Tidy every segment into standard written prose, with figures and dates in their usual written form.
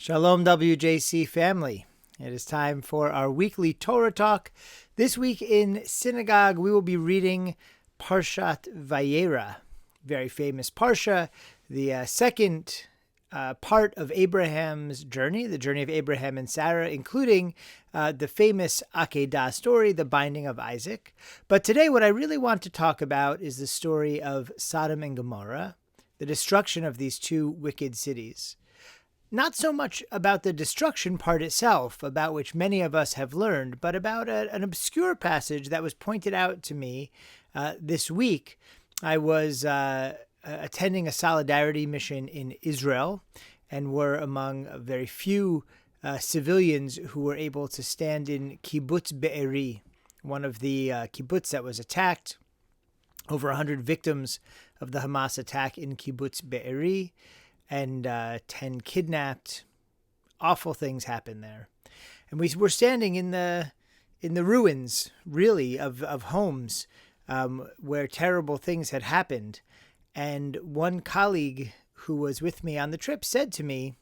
Shalom, WJC family. It is time for our weekly Torah Talk. This week in synagogue, we will be reading Parshat Vayera, very famous Parsha, the second part of Abraham's journey, the journey of Abraham and Sarah, including the famous Akedah story, the binding of Isaac. But today, what I really want to talk about is the story of Sodom and Gomorrah, the destruction of these two wicked cities. Not so much about the destruction part itself, about which many of us have learned, but about an obscure passage that was pointed out to me this week. I was attending a solidarity mission in Israel and were among very few civilians who were able to stand in Kibbutz Be'eri, one of the kibbutz that was attacked. Over 100 victims of the Hamas attack in Kibbutz Be'eri, and 10 kidnapped. Awful things happened there. And we were standing in the ruins, really, of homes where terrible things had happened. And one colleague who was with me on the trip said to me,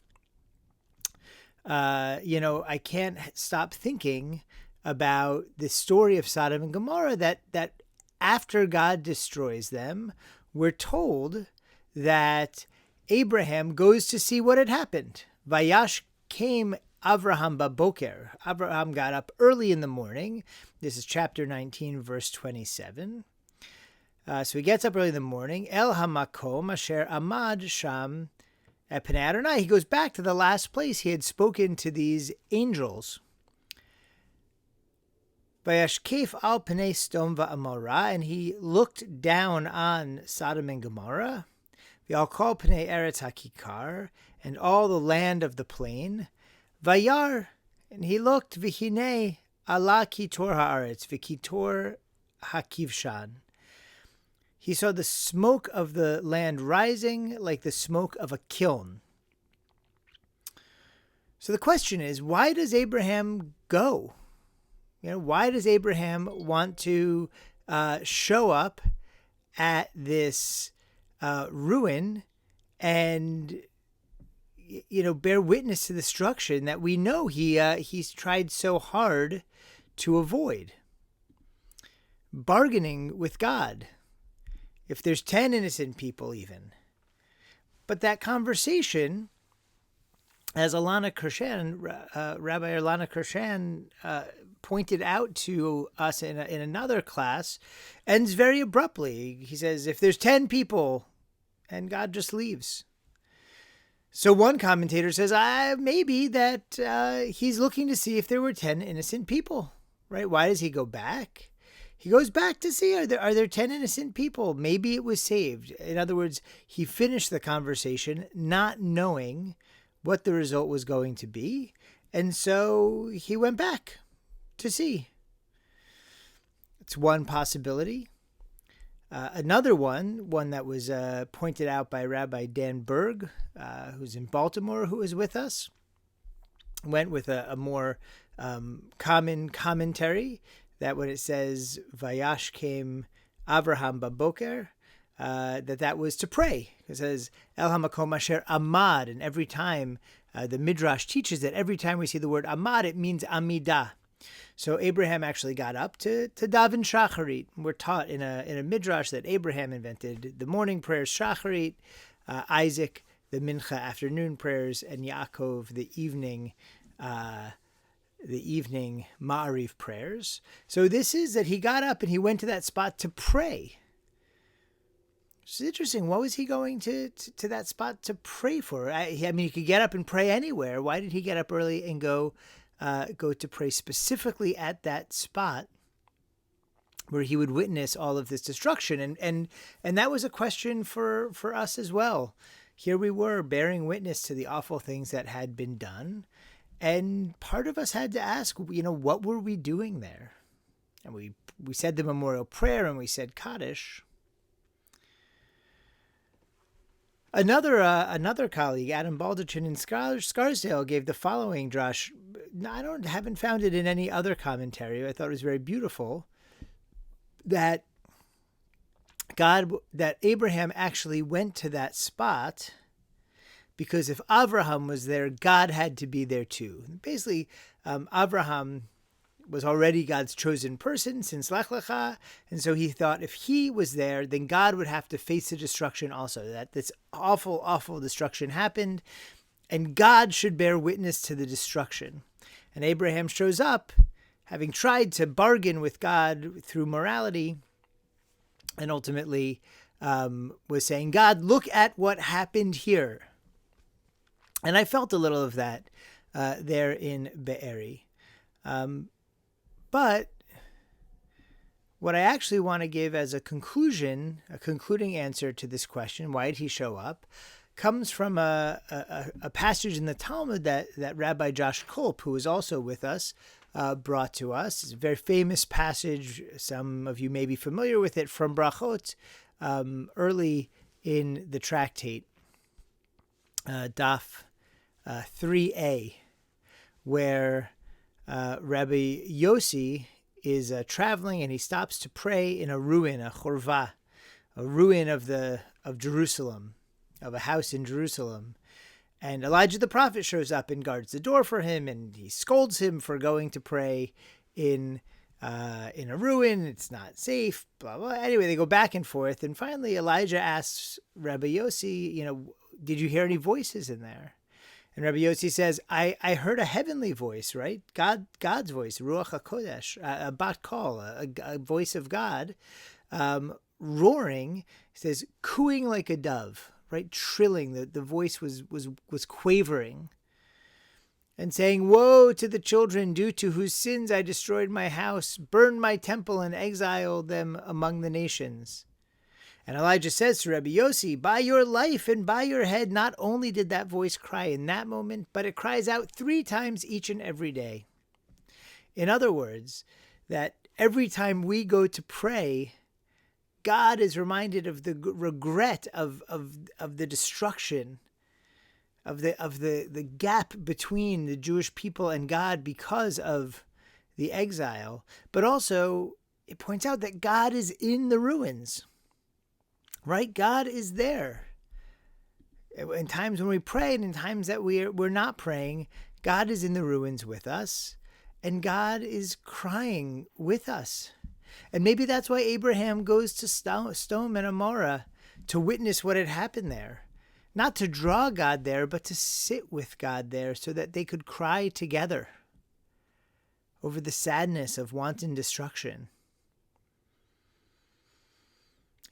I can't stop thinking about the story of Sodom and Gomorrah, that after God destroys them, we're told that Abraham goes to see what had happened. Vayash came Avraham baboker. Avraham got up early in the morning. This is chapter 19, verse 27. So he gets up early in the morning. El hamakom asher amad sham et pnei Adonai. He goes back to the last place he had spoken to these angels. Vayashkef al pnei Sodom va'amorah, and he looked down on Sodom and Gomorrah. V'al pnei eretz hakikar, and all the land of the plain. Vayar, and he looked, v'hinei ala kitor haaretz, v'kitor hakivshan. He saw the smoke of the land rising like the smoke of a kiln. So the question is, why does Abraham go? Why does Abraham want to show up at this ruin and bear witness to the destruction that we know he's tried so hard to avoid? Bargaining with God, if there's 10 innocent people even. But that conversation, as Rabbi Alana Kershan pointed out to us in another class, ends very abruptly. He says, if there's 10 people, and God just leaves. So one commentator says, maybe that he's looking to see if there were 10 innocent people, right? Why does he go back? He goes back to see, are there 10 innocent people? Maybe it was saved. In other words, he finished the conversation not knowing what the result was going to be. And so he went back to see. It's one possibility. Another one that was pointed out by Rabbi Dan Berg, who's in Baltimore, who was with us, went with a more common commentary, that when it says Vayash came Avraham baboker, that was to pray. It says El hamakom asher amad, and every time the Midrash teaches that every time we see the word amad, it means amidah. So Abraham actually got up to daven shacharit. We're taught in a Midrash that Abraham invented the morning prayers shacharit, Isaac the mincha afternoon prayers, and Yaakov the evening ma'ariv prayers. So this is that he got up and he went to that spot to pray. It's interesting. What was he going to that spot to pray for? I mean, you could get up and pray anywhere. Why did he get up early and go to pray specifically at that spot where he would witness all of this destruction? And that was a question for us as well. Here we were bearing witness to the awful things that had been done. And part of us had to ask, what were we doing there? And we said the memorial prayer and we said Kaddish. Another colleague, Adam Baldachin in Scarsdale, gave the following drash. I haven't found it in any other commentary. I thought it was very beautiful that Abraham actually went to that spot because if Avraham was there, God had to be there too. Basically, Avraham was already God's chosen person since Lech Lecha, and so he thought if he was there, then God would have to face the destruction also, that this awful, awful destruction happened, and God should bear witness to the destruction. And Abraham shows up, having tried to bargain with God through morality, and ultimately was saying, God, look at what happened here. And I felt a little of that there in Be'eri. But what I actually want to give as a conclusion, a concluding answer to this question, why did he show up, comes from a passage in the Talmud that Rabbi Josh Kolp, who was also with us, brought to us. It's a very famous passage. Some of you may be familiar with it from Brachot, early in the tractate, Daf 3a, where Rabbi Yossi is traveling and he stops to pray in a ruin, a chorva, a ruin of Jerusalem, of a house in Jerusalem. And Elijah the prophet shows up and guards the door for him, and he scolds him for going to pray in a ruin. It's not safe, blah, blah. Anyway, they go back and forth. And finally, Elijah asks Rabbi Yossi, did you hear any voices in there? And Rabbi Yossi says, I heard a heavenly voice, right? God's voice, Ruach HaKodesh, a bat kol, a voice of God, roaring. He says, cooing like a dove, right? Trilling. The voice was quavering and saying, woe to the children due to whose sins I destroyed my house, burned my temple, and exiled them among the nations. And Elijah says to Rabbi Yossi, by your life and by your head, not only did that voice cry in that moment, but it cries out 3 times each and every day. In other words, that every time we go to pray, God is reminded of the regret of the destruction, of the gap between the Jewish people and God because of the exile. But also, it points out that God is in the ruins. Right? God is there. In times when we pray and in times that we're not praying, God is in the ruins with us, and God is crying with us. And maybe that's why Abraham goes to Sodom and Gomorra to witness what had happened there. Not to draw God there, but to sit with God there so that they could cry together over the sadness of wanton destruction.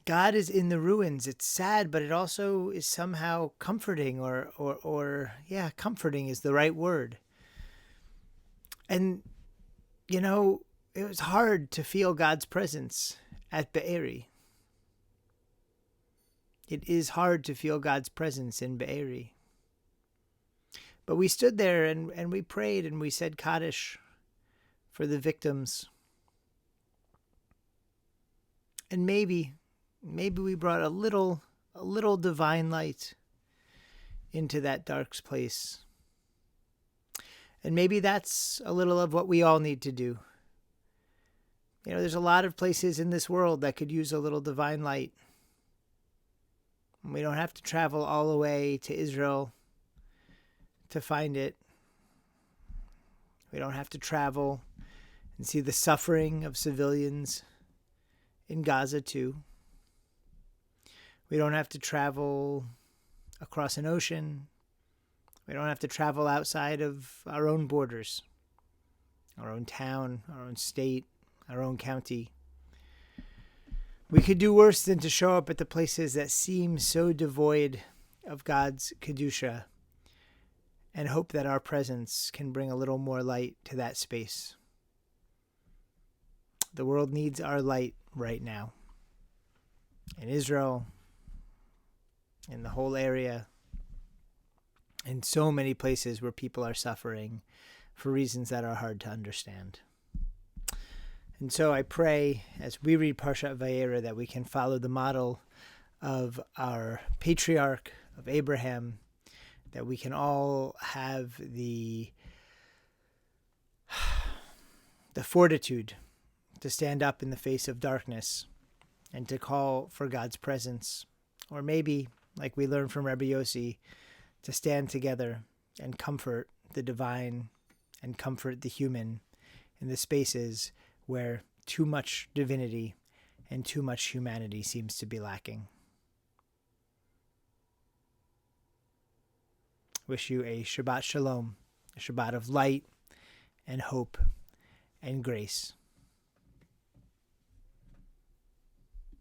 God is in the ruins. It's sad, but it also is somehow comforting, or comforting is the right word. And, it was hard to feel God's presence at Be'eri. It is hard to feel God's presence in Be'eri. But we stood there and we prayed and we said Kaddish for the victims. And maybe we brought a little divine light into that dark place. And maybe that's a little of what we all need to do. There's a lot of places in this world that could use a little divine light. We don't have to travel all the way to Israel to find it. We don't have to travel and see the suffering of civilians in Gaza too. We don't have to travel across an ocean. We don't have to travel outside of our own borders, our own town, our own state, our own county. We could do worse than to show up at the places that seem so devoid of God's Kedusha and hope that our presence can bring a little more light to that space. The world needs our light right now. In Israel, in the whole area, in so many places where people are suffering for reasons that are hard to understand. And so I pray, as we read Parshat Vayera, that we can follow the model of our patriarch, of Abraham, that we can all have the fortitude to stand up in the face of darkness and to call for God's presence. Or maybe, like we learned from Rabbi Yossi, to stand together and comfort the divine and comfort the human in the spaces where too much divinity and too much humanity seems to be lacking. Wish you a Shabbat Shalom, a Shabbat of light and hope and grace.